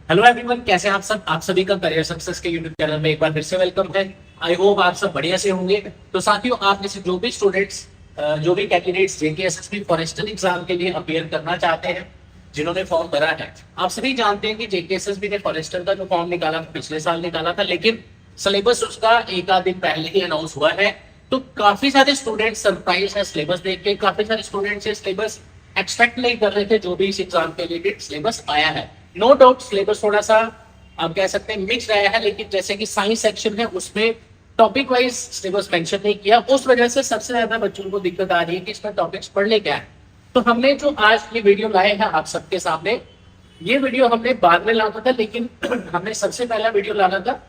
Hello everyone, कैसे हैं आप सब। आप सभी का करियर सक्सेस के यूट्यूब चैनल में एक बार फिर से वेलकम है। आई होप आप सब बढ़िया से होंगे। तो साथियों, आप जैसे जो भी स्टूडेंट्स, जो भी candidates JK SSB forester exam के लिए अपियर करना चाहते हैं, जिन्होंने फॉर्म भरा है, आप सभी जानते हैं कि जेके एसएसबी ने फॉरेस्टर का जो फॉर्म निकाला पिछले साल निकाला था, लेकिन सिलेबस उसका एक आध दिन पहले ही अनाउंस हुआ है। तो काफी सारे स्टूडेंट सरप्राइज है सिलेबस देख के। काफी सारे स्टूडेंट्स ये सिलेबस एक्सपेक्ट नहीं कर रहे थे जो भी इस एग्जाम के रिलेटेड सिलेबस आया है। नो डाउट सिलेबस थोड़ा सा आप कह सकते हैं मिक्स रहा है, लेकिन जैसे कि साइंस सेक्शन है उसमें टॉपिक वाइज सिलेबस मेंशन नहीं किया, उस वजह से सबसे ज्यादा बच्चों को दिक्कत आ रही है कि इसमें टॉपिक्स पढ़ने क्या है। तो हमने जो आज ये वीडियो लाए हैं आप सबके सामने, ये वीडियो हमने बाद में लाना था, लेकिन हमने सबसे पहला वीडियो लाना था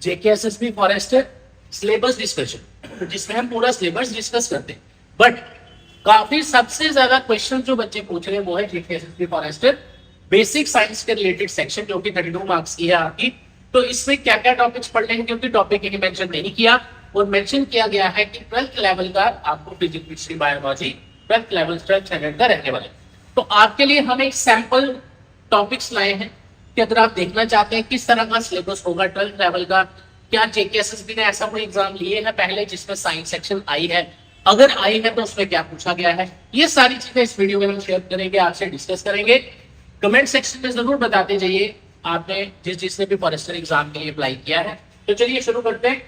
JK SSB forester syllabus discussion, जिसमें हम पूरा सिलेबस डिस्कस करते हैं। बट काफी सबसे ज्यादा क्वेश्चन जो बच्चे पूछ रहे हैं वो है JK SSB forester basic science के रिलेटेड सेक्शन, जो कि 32 मार्क्स की है आपकी। तो इसमें क्या क्या टॉपिक्स पढ़ने हैं, क्योंकि टॉपिक ही मेंशन नहीं किया, और मेंशन किया गया है कि 12th लेवल का आपको physics chemistry biology 12th level 12th standard का रहने वाला है। तो आपके लिए हम एक सैंपल टॉपिक्स लाए हैं कि अगर आप देखना चाहते हैं किस तरह का सिलेबस होगा 12th लेवल का, क्या जेके एसएसबी ने ऐसा कोई एग्जाम लिए है पहले जिसमें साइंस सेक्शन आई है, अगर आई है तो उसमें क्या पूछा गया है, ये सारी चीजें इस वीडियो में हम शेयर करेंगे, आपसे डिस्कस करेंगे। कमेंट सेक्शन में जरूर बताते जाइए आपने जिसने भी फॉरेस्टर एग्जाम के लिए अप्लाई किया है। तो चलिए शुरू करते हैं।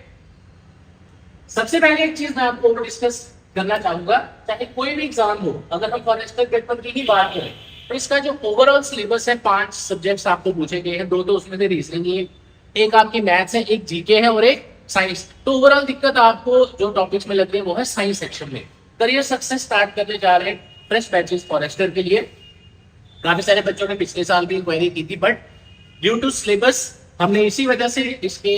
सबसे पहले एक चीज मैं आपको डिस्कस करना चाहूंगा, चाहे कोई भी एग्जाम हो, अगर हम फॉरेस्टर पेपर की ही बात करें तो इसका जो ओवरऑल सिलेबस है 5 सब्जेक्ट्स आपको पूछे गए हैं, दो तो उसमें से रीजनिंग है, एक आपकी मैथ्स है, एक जीके है और एक साइंस। तो ओवरऑल दिक्कत आपको जो टॉपिक्स में लग रही है वो है साइंस सेक्शन में। करियर सक्सेस स्टार्ट करने जा रहे हैं फ्रेश बैचेस फॉरेस्टर के लिए। काफी सारे बच्चों ने पिछले साल भी इंक्वायरी की थी, बट ड्यू टू सिलेबस हमने इसी वजह से इसके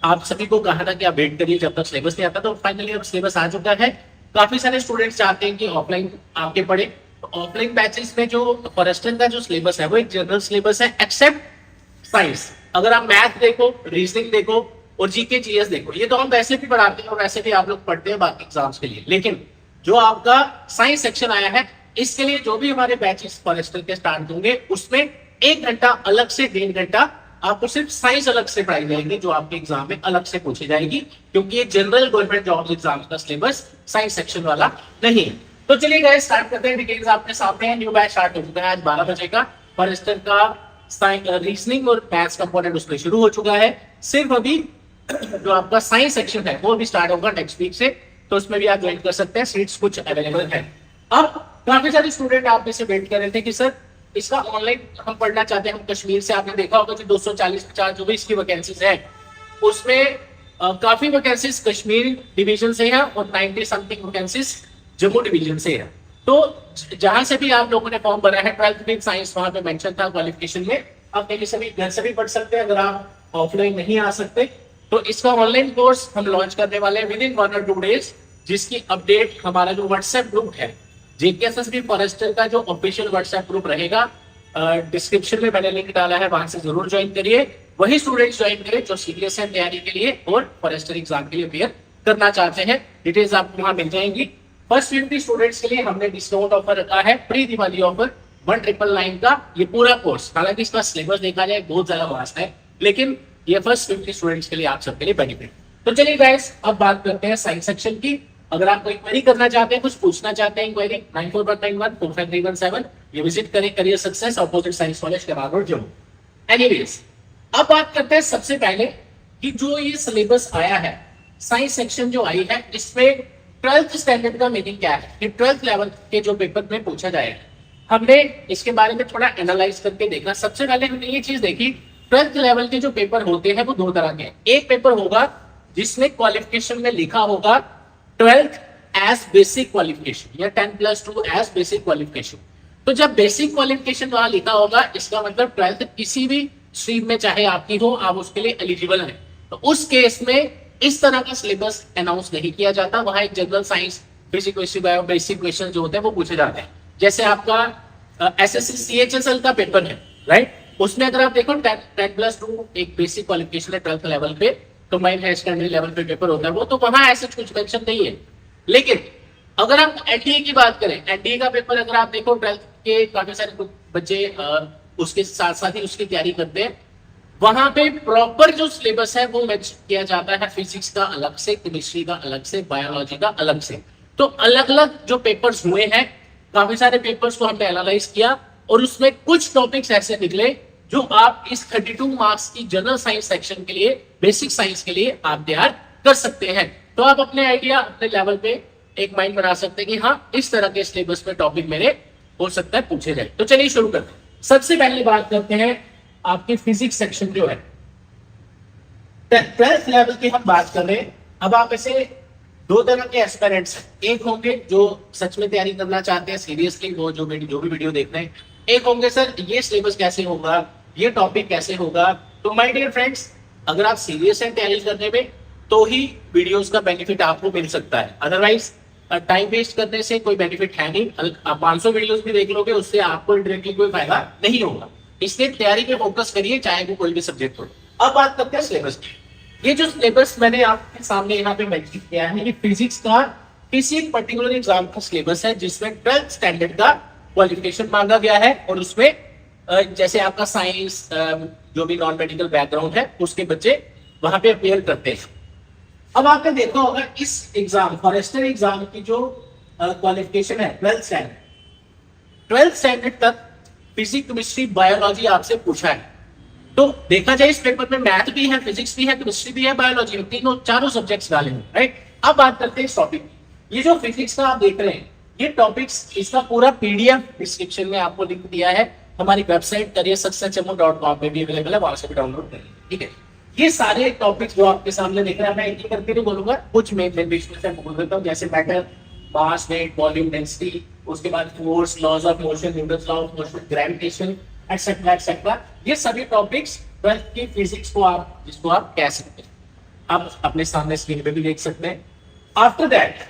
आप सभी को कहा था कि आप वेट करिए जब तक सिलेबस नहीं आता। तो फाइनली अब सिलेबस आ चुका है। काफी सारे स्टूडेंट्स चाहते हैं कि ऑफलाइन आपके पढ़े, तो ऑफलाइन बैचेस में जो फॉरेस्टर का जो सिलेबस है वो एक जनरल सिलेबस है एक्सेप्ट साइंस। अगर आप मैथ देखो, रीजनिंग देखो और जीके जीएस देखो, ये तो हम वैसे भी पढ़ाते हैं और वैसे भी आप लोग पढ़ते हैं बाकी एग्जाम्स के लिए, लेकिन जो आपका साइंस सेक्शन आया है इसके लिए जो भी हमारे बैचेस फॉरेस्टर के स्टार्ट होंगे उसमें 1 घंटा अलग से 1.5 घंटा आपको सिर्फ साइंस अलग से पढ़ाई जाएगी, जो आपके एग्जाम में अलग से पूछी जाएगी, क्योंकि ये जनरल गवर्नमेंट जॉब एग्जाम का सिलेबस साइंस सेक्शन वाला नहीं है। तो चलिए गाइस स्टार्ट करते हैं। डिटेल्स आपके सामने है। न्यू बैच स्टार्ट हो चुका है आज 12 बजे का। फॉरेस्टर का रीजनिंग और मैथ्स कंपोनेंट उसमें शुरू हो चुका है। सिर्फ अभी जो आपका साइंस सेक्शन है वो भी स्टार्ट होगा नेक्स्ट वीक से, तो उसमें भी आप ज्वाइन कर सकते हैं, सीट्स कुछ अवेलेबल है। अब काफी सारे स्टूडेंट आप में से वेट कर रहे थे कि सर इसका ऑनलाइन हम पढ़ना चाहते हैं, हम कश्मीर से, आपने देखा होगा कि 240-50 जो भी इसकी वैकेंसीज है उसमें काफी वैकेंसीज कश्मीर डिवीजन से है और 90 समथिंग वैकेंसीज जम्मू डिवीजन से है। तो जहां से भी आप लोगों ने फॉर्म भरा है 12th विद साइंस वहां पे मेंशन था क्वालिफिकेशन में, आप कहीं से भी घर से भी पढ़ सकते हैं। अगर आप ऑफलाइन नहीं आ सकते तो इसका ऑनलाइन कोर्स हम लॉन्च करने वाले हैं विद इन 1 और 2 डेज, जिसकी अपडेट हमारा जो व्हाट्सएप ग्रुप है जेके एसएसबी फॉरेस्टर का जो ऑफिशियल व्हाट्सएप ग्रुप रहेगा, डिस्क्रिप्शन में मैंने लिंक डाला है, वहां से जरूर ज्वाइन करिए। वही स्टूडेंट्स ज्वाइन करें जो सीरियस है तैयारी के लिए और फॉरेस्टर एग्जाम के लिए अपियर करना चाहते हैं। डिटेल्स आपको वहां मिल जाएंगी। फर्स्ट 50 स्टूडेंट्स के लिए हमने डिस्काउंट ऑफर रखा है, प्री दिवाली ऑफर 1999 का ये पूरा कोर्स। हालांकि इसका सिलेबस देखा जाए बहुत ज्यादा वास्ट है, लेकिन ये फर्स्ट 50 स्टूडेंट्स के लिए आप सबके लिए बेनिफिट। तो चलिए गाइस अब बात करते हैं साइंस सेक्शन की। अगर आप कोई क्वेरी करना चाहते हैं, कुछ पूछना चाहते हैं, इंक्वायरी 94914531 ये विजिट करें। Career success opposite signs college के रोड जम्मू। एनीवेज अब बात करते हैं सबसे पहले कि जो ये सिलेबस आया है साइंस सेक्शन जो आई है इसमें 12th स्टैंडर्ड का मीनिंग क्या है, कि 12th लेवल के जो पेपर में पूछा जाएगा। हमने इसके बारे में थोड़ा एनालाइज करके देखा। सबसे पहले हमने ये चीज देखी 12th लेवल के जो पेपर होते हैं वो 2 तरह के हैं। एक पेपर होगा जिसमें क्वालिफिकेशन में लिखा होगा 12th एज बेसिक क्वालिफिकेशन या 10+2 एज बेसिक क्वालिफिकेशन। तो जब बेसिक क्वालिफिकेशन वहां लिखा होगा इसका मतलब 12th किसी भी स्ट्रीम में चाहे आपकी हो, आप उसके लिए एलिजिबल हैं। तो उस केस में इस तरह का सिलेबस अनाउंस नहीं किया जाता, वहां एक general science basic question bio basic question जो होते हैं वो पूछे जाते हैं। जैसे आपका एसएससी सीएचएसएल का पेपर है, राइट, उसमें अगर आप देखो 10+2 एक बेसिक क्वालिफिकेशन है 12th लेवल पे, कंबाइंड हायर सेकेंडरी लेवल पे पेपर होता है वो, तो वहां ऐसे कुछ मेंशन नहीं है। लेकिन अगर आप एनडीए की बात करें, एनडीए का पेपर अगर आप देखो 12th के काफी सारे बच्चे उसके साथ साथ ही उसकी तैयारी करते हैं, वहां पे प्रॉपर जो सिलेबस है वो मेंशन किया जाता है। फिजिक्स का अलग से, केमिस्ट्री का अलग से, बायोलॉजी का अलग से। तो अलग अलग जो पेपर्स हुए हैं, काफी सारे पेपर्स को हमने एनालाइज किया और उसमें कुछ टॉपिक्स ऐसे निकले जो आप इस 32 मार्क्स की जनरल साइंस सेक्शन के लिए, बेसिक साइंस के लिए आप तैयार कर सकते हैं। तो आप अपने आइडिया, अपने लेवल पे एक माइंड बना सकते हैं कि हाँ, इस तरह के सिलेबस में टॉपिक मेरे हो सकता है पूछे जाए। तो चलिए शुरू करते हैं। सबसे पहले बात करते हैं आपकी फिजिक्स सेक्शन जो है, 12th लेवल की हम बात कर रहे हैं। अब आप ऐसे दो तरह के एस्पिरेंट्स, एक होंगे जो सच में तैयारी करना चाहते हैं सीरियसली, वो जो भी वीडियो देख रहे हैं। एक होंगे सर ये सिलेबस कैसे होगा, ये टॉपिक कैसे होगा। तो माय डियर फ्रेंड्स, अगर आप सीरियस हैं तैयारी करने में तो ही वीडियोस का बेनिफिट आपको मिल सकता है, अदरवाइज टाइम वेस्ट करने से कोई बेनिफिट है नहीं। आप 500 वीडियोस भी देख लोगे, उससे आपको डायरेक्टली कोई फायदा नहीं होगा। इसलिए तैयारी पे फोकस करिए, चाहे वो कोई भी सब्जेक्ट हो। अब बात करते हैं सिलेबस की। ये जो सिलेबस मैंने आपके सामने यहाँ पे मेंशन किया है, ये फिजिक्स का किसी एक पर्टिकुलर एग्जाम का सिलेबस है जिसमें 12th स्टैंडर्ड का क्वालिफिकेशन मांगा गया है। और उसमें जैसे आपका साइंस, जो भी नॉन मेडिकल बैकग्राउंड है, उसके बच्चे वहां पे अपेयर करते हैं। अब आपने देखा होगा इस एग्जाम, फॉरेस्टर एग्जाम की जो क्वालिफिकेशन है 12th स्टैंडर्ड तक फिजिक्स, केमिस्ट्री, बायोलॉजी आपसे पूछा है। तो देखा जाए इस पेपर में मैथ भी है, फिजिक्स भी है, केमिस्ट्री भी है, बायोलॉजी भी, तीनों चारों सब्जेक्ट्स डाले हैं, राइट। अब बात करते हैं इस टॉपिक। ये जो फिजिक्स का आप देख रहे हैं, ये टॉपिक्स, इसका पूरा पीडीएफ डिस्क्रिप्शन में आपको लिंक दिया है। हमारी वेबसाइट careersuccesschamu.com पे भी अवेलेबल है, वहां से भी डाउनलोड करें, ठीक है। ये सारे टॉपिक्स जो आपके सामने दिख रहे हैं, मैं एक एक करके नहीं बोलूंगा, कुछ मेन विषयों से बोल देता हूँ, जैसे matter, mass, weight, volume, density, उसके बाद force, laws of motion, Newton's law of motion, gravitation, etcetera etcetera. ये सभी टॉपिक्स 12th की फिजिक्स को आप, जिसको आप कह सकते हैं, आप अपने सामने स्क्रीन पे भी देख सकते हैं। आफ्टर दैट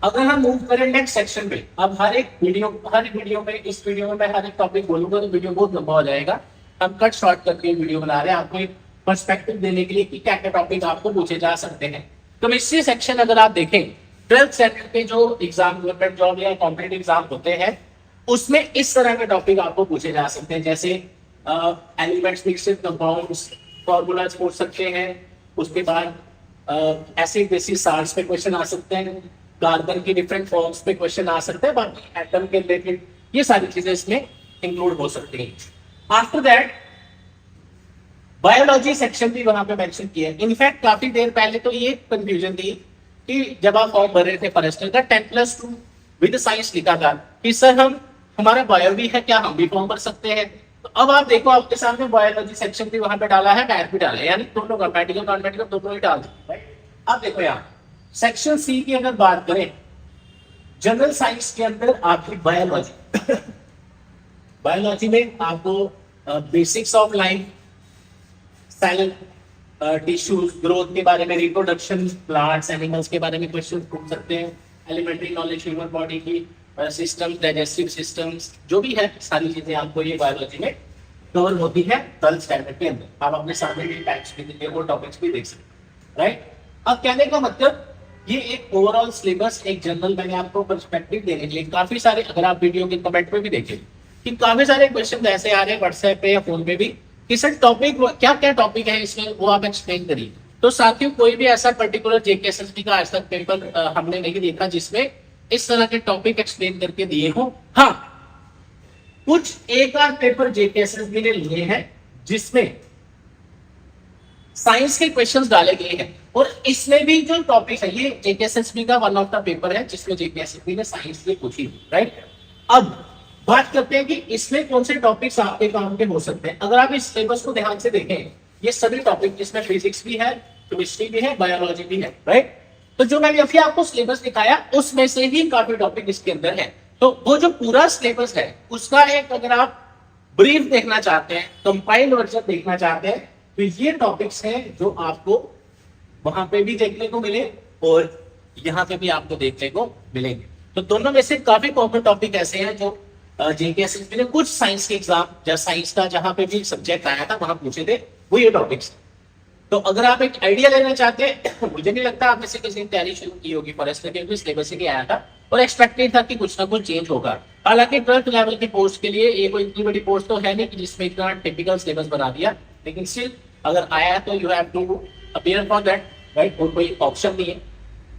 अगर हम मूव करें नेक्स्ट सेक्शन पे, अब हर एक वीडियो में, इस वीडियो में मैं हर एक टॉपिक बोलूंगा तो वीडियो बहुत लंबा हो जाएगा। हम कट शॉर्ट करके वीडियो बना रहे हैं आपको एक पर्सपेक्टिव देने के लिए कि क्या क्या टॉपिक आपको पूछे जा सकते हैं। केमिस्ट्री सेक्शन अगर आप देखें, 12th स्टैंडर्ड पे जो एग्जाम, गवर्नमेंट जॉब या कॉम्पिटिटिव एग्जाम होते हैं, उसमें इस तरह के टॉपिक आपको पूछे जा सकते हैं, जैसे एलिमेंट्स, मिक्सचर, कंपाउंड्स, फॉर्मूलाज पूछ सकते हैं। उसके बाद एसिड, बेसिस, साल्ट्स पे क्वेश्चन आ सकते हैं, कार्बन की डिफरेंट फॉर्म्स पे क्वेश्चन आ सकते हैं, बाकी एटम के रिलेटेड ये सारी चीजें इसमें इंक्लूड हो सकती हैं। आफ्टर दैट बायोलॉजी सेक्शन भी वहां पे मेंशन किया है। इनफैक्ट काफी देर पहले तो ये कंफ्यूजन थी कि जब आप फॉर्म भर रहे थे फॉरेस्टर का, 10+2 विद साइंस लिखा था कि सर हमारा बायो भी है, क्या हम भी फॉर्म भर सकते हैं। तो अब आप देखो आपके सामने बायोलॉजी सेक्शन भी वहां पे डाला है, मैथ भी डाला है, यानी दोनों का, मेडिकल नॉन मेडिकल दोनों ही डाल दिए, राइट। अब देखो यहाँ सेक्शन सी की अगर बात करें, जनरल साइंस के अंदर आपकी बायोलॉजी बायोलॉजी में आपको basics of life, cell, tissues, growth के बारे में, रिप्रोडक्शन, प्लांट्स, एनिमल्स के बारे में क्वेश्चन पूछ सकते हैं। एलिमेंट्री नॉलेज ह्यूमन बॉडी की, सिस्टम्स, डाइजेस्टिव सिस्टम्स, जो भी है सारी चीजें आपको ये बायोलॉजी में कवर होती है 12th स्टैंडर्ड के अंदर। आप अपने सामने भी टैक्स भी देख, वो टॉपिक्स भी देख सकते हैं, राइट। अब कहने का मतलब ये एक ओवरऑल सिलेबस, एक जनरल मैंने आपको पर्सपेक्टिव देने के लिए, काफी सारे, अगर आप वीडियो के कमेंट में भी देखें कि काफी सारे क्वेश्चन ऐसे आ रहे हैं व्हाट्सएप पे या फोन पे भी कि सर टॉपिक क्या क्या टॉपिक है इसमें, वो आप एक्सप्लेन करिए। तो साथियों, कोई भी ऐसा पर्टिकुलर जेकेएसएसबी का आज तक पेपर हमने नहीं देखा जिसमें इस तरह के टॉपिक एक्सप्लेन करके दिए हो। हाँ, कुछ एक आध पेपर जेकेएसएसबी ने लिए हैं जिसमें साइंस के क्वेश्चंस डाले गए हैं, और इसमें भी जो टॉपिक है, ये जेकेएसएसबी का वन ऑफ द पेपर है जिसमें जेकेएसएसबी ने साइंस की पूछी, राइट। अब बात करते हैं कि इसमें कौन से टॉपिक्स आपके काम के हो सकते हैं। अगर आप इस सिलेबस को ध्यान से देखें, ये सभी टॉपिक जिसमें फिजिक्स भी है, केमिस्ट्री भी है, बायोलॉजी भी है, राइट। तो जो मैंने अभी आपको सिलेबस दिखाया उसमें से ही काफी टॉपिक इसके अंदर है। तो वो जो पूरा सिलेबस है उसका एक, अगर आप ब्रीफ देखना चाहते हैं, कंपाइल्ड वर्जन देखना चाहते हैं, तो ये टॉपिक्स हैं जो आपको वहां पे भी देखने को मिले और यहाँ पे भी आपको देखने को मिलेंगे। तो दोनों में से काफी कॉमन टॉपिक ऐसे हैं जो जेकेएसएसबी ने कुछ साइंस के एग्जाम, जब साइंस का जहां पे भी सब्जेक्ट आया था वहां पूछे थे, वो ये टॉपिक्स। तो अगर आप एक आइडिया लेना चाहते हैं, मुझे नहीं लगता आप में से किसी ने तैयारी शुरू की होगी फॉरेस्टर के, सिलेबस से आया था, और एक्सपेक्टेड था कि कुछ ना कुछ चेंज होगा। हालांकि 12th लेवल की पोस्ट के लिए ये कोई इतनी बड़ी पोस्ट तो है नहीं कि जिसमें इतना टिपिकल सिलेबस बना दिया, लेकिन स्टिल अगर आया तो you have to appear for that, right, और कोई ऑप्शन नहीं है।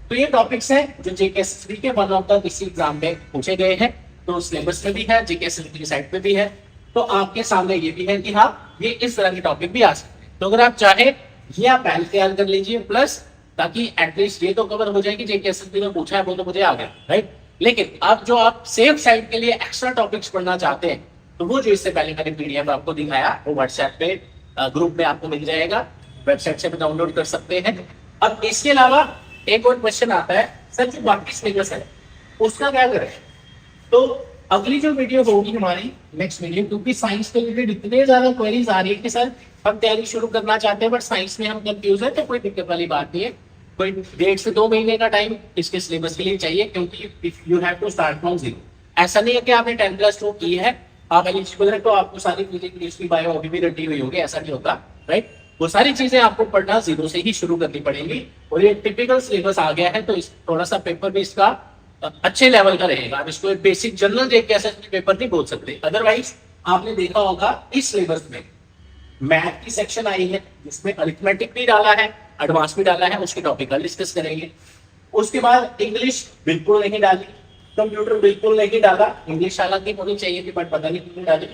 तो ये टॉपिक्स हैं जो जेकेएसएसबी के वन ऑफ द किसी एग्जाम में पूछे गए हैं, तो सिलेबस में भी है, जेकेएसएसबी की साइट पे भी है, तो आपके सामने ये भी है कि हाँ ये इस तरह के टॉपिक भी आ सकते हैं। तो अगर आप चाहे ये आप पहले तैयार कर लीजिए, प्लस ताकि एटलीस्ट ये तो कवर हो जाए कि जेकेएसएसबी में पूछा है वो तो मुझे आ गया, राइट। लेकिन अब जो आप सेफ साइड के लिए एक्स्ट्रा टॉपिक्स पढ़ना चाहते हैं, तो वो जो इससे पहले मैंने पीडीएफ आपको दिखाया वो व्हाट्सएप पे ग्रुप में आपको मिल जाएगा, वेबसाइट से भी डाउनलोड कर सकते हैं। अब इसके अलावा एक और क्वेश्चन आता है, सर जो बाकी सिलेबस है उसका क्या करें? तो अगली जो वीडियो होगी हमारी नेक्स्ट वीडियो, क्योंकि साइंस के रिलेटेड इतने ज्यादा क्वेरीज आ रही है कि सर हम तैयारी शुरू करना चाहते हैं बट साइंस में हम कंफ्यूज है, तो कोई दिक्कत वाली बात नहीं है। कोई 1.5 से 2 महीने का टाइम इसके सिलेबस के लिए चाहिए, क्योंकि you have to start from zero. ऐसा नहीं है कि आपने 10+2 की है, आप एलिजिबल है तो आपको सारी फिजिक्स केमिस्ट्री बायो अभी भी रटी हुई होगी, ऐसा नहीं होता, राइट। वो सारी चीजें आपको पढ़ना जीरो से ही शुरू करनी पड़ेंगी। और ये टिपिकल सिलेबस आ गया है तो इस थोड़ा सा पेपर भी इसका अच्छे लेवल का रहेगा। आप इसको एक बेसिक जनरल जेकेएसएसबी पेपर नहीं बोल सकते। अदरवाइज आपने देखा होगा इस सिलेबस में मैथ की सेक्शन आई है जिसमें अरिथमेटिक भी डाला है, एडवांस भी डाला है, उसके टॉपिक का डिस्कस करेंगे। उसके बाद इंग्लिश बिल्कुल नहीं डाली, कंप्यूटर बिल्कुल नहीं डाला, इंग्लिश हालांकि होनी चाहिए थी बट पता नहीं क्यों डाली।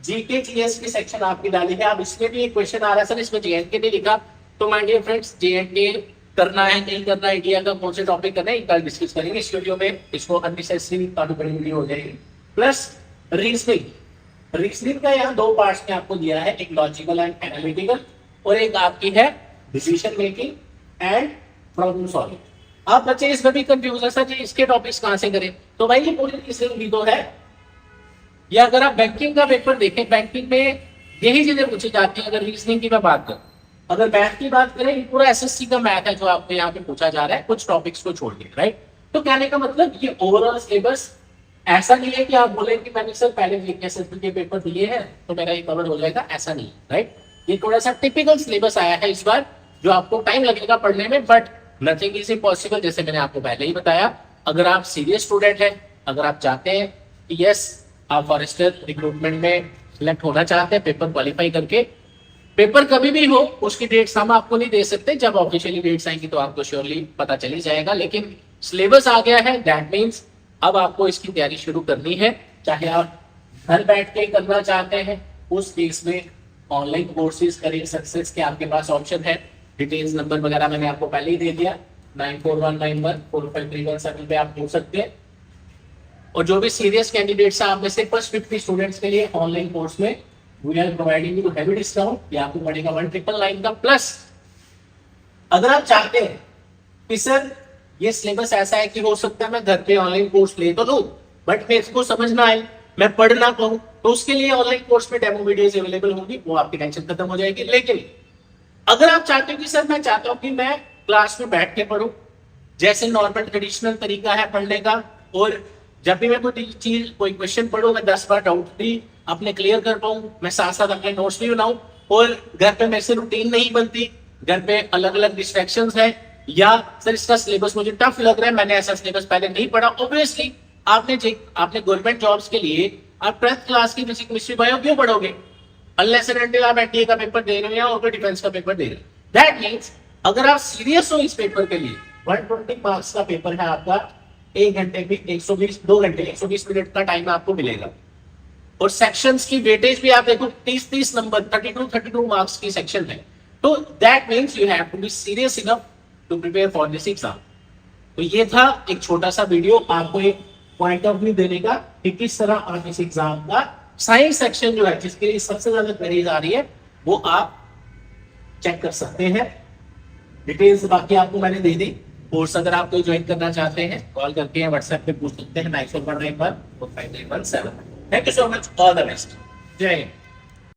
जीके जीएस की सेक्शन आपकी डाली है। अब इसमें भी एक क्वेश्चन आ रहा है सर इसमें जेएनके नहीं लिखा, तो माय डियर फ्रेंड्स जेएनके करना है नहीं करना है, इंडिया का कौन से टॉपिक करना है कल डिस्कस करेंगे इस वीडियो में। इसको अननेसेसरी काफी बड़ी वीडियो हो जाएगी। प्लस रीजनिंग का यहाँ 2 पार्ट्स में आपको दिया है, एक लॉजिकल एंड एनालिटिकल और एक आपकी है decision making and problem solving. आप बच्चे इसमें भी कंफ्यूज है सर जी इसके टॉपिक्स कहां से करें, तो भाई ये पूरी रीजनिंग तो है। या अगर आप बैंकिंग का पेपर देखें, बैंकिंग में यही चीजें पूछी जाती है। अगर रीजनिंग की मैं बात करूं, अगर मैथ की बात करें, पूरा एसएससी का मैथ है जो आपको यहाँ पे पूछा जा रहा है, कुछ टॉपिक्स को छोड़ के, राइट। तो कहने का मतलब ये ओवरऑल सिलेबस ऐसा नहीं है कि आप बोले कि मैंने सर पहले जेकेएसएसबी के पेपर दिए हैं तो मेरा ये कवर हो जाएगा, ऐसा नहीं, राइट। ये थोड़ा सा टिपिकल सिलेबस आया है इस बार, जो आपको टाइम लगेगा पढ़ने में, बट नथिंग इज इम्पॉसिबल। जैसे मैंने आपको पहले ही बताया, अगर आप सीरियस स्टूडेंट हैं, अगर आप चाहते हैं कि यस आप फॉरेस्टर रिक्रूटमेंट में सिलेक्ट होना चाहते हैं पेपर क्वालिफाई करके, पेपर कभी भी हो उसकी डेट्स हम आपको नहीं दे सकते, जब ऑफिशियली डेट्स आएंगी तो आपको श्योरली पता चली जाएगा। लेकिन सिलेबस आ गया है, दैट मीन्स अब आपको इसकी तैयारी शुरू करनी है। चाहे आप घर बैठ के करना चाहते हैं, उस केस में ऑनलाइन कोर्सेज करियर सक्सेस के आपके पास ऑप्शन है। डिटेल्स नंबर वगैरह मैंने आपको पहले ही दे दिया, 9419145317 पे आप पूछ सकते हैं। और जो भी सीरियस कैंडिडेट्स हैं आप में से फर्स्ट 50 स्टूडेंट्स के लिए ऑनलाइन कोर्स में we are providing you heavy discount, ये आपको पड़ेगा 1999 का। प्लस अगर आप चाहते हैं कि सर ये सिलेबस ऐसा है कि हो सकता है मैं घर पे ऑनलाइन कोर्स ले तो लूं बट मैं इसको समझ ना आए, मैं पढ़ ना पाऊं, तो उसके लिए ऑनलाइन कोर्स में डेमो वीडियोस अवेलेबल होंगी, वो आपकी टेंशन खत्म हो जाएगी। लेकिन अगर आप चाहते हो कि सर मैं चाहता हूं कि मैं क्लास में बैठ के पढूं, जैसे नॉर्मल ट्रेडिशनल तरीका है पढ़ने का, और जब भी मैं कोई चीज कोई क्वेश्चन पढ़ूं मैं 10 बार डाउट भी अपने क्लियर कर पाऊं, मैं साथ साथ अपने नोट्स भी बनाऊं, और घर पे मेरे से रूटीन नहीं बनती, घर पे अलग अलग डिस्ट्रैक्शंस है, या सर इसका सिलेबस मुझे टफ लग रहा है, मैंने ऐसा सिलेबस पहले नहीं पढ़ा। ऑब्वियसली आपने गवर्नमेंट जॉब्स के लिए आप 12th क्लास की फिजिक्स केमिस्ट्री बायो क्यों पढ़ोगे, अनलेस एंड अनटिल आप एनडीए का पेपर दे रहे हो या और डिफेंस का पेपर दे रहे हो। दैट मींस अगर आप सीरियस हो इस पेपर के लिए, 120 मार्क्स का पेपर है आपका, 1 घंटे भी 120 2 घंटे 120 मिनट का टाइम आपको मिलेगा, और सेक्शंस की वेटेज भी आप देखो 30 नंबर 32 मार्क्स की सेक्शन है। तो that means you have to be serious enough to prepare for this exam. तो ये था एक छोटा सा वीडियो आपको एक पॉइंट ऑफ व्यू देने का कि किस तरह आप इस एग्जाम का साइंस सेक्शन जो है जिसके लिए सबसे ज्यादा क्वेरीज आ रही है वो आप चेक कर सकते हैं। डिटेल्स बाकी आपको मैंने दे दी। कोर्स अगर आप कोई ज्वाइन करना चाहते हैं कॉल करके व्हाट्सएप पे पूछ सकते हैं 9419155317। Thank you so much, all the best, जय हिंद।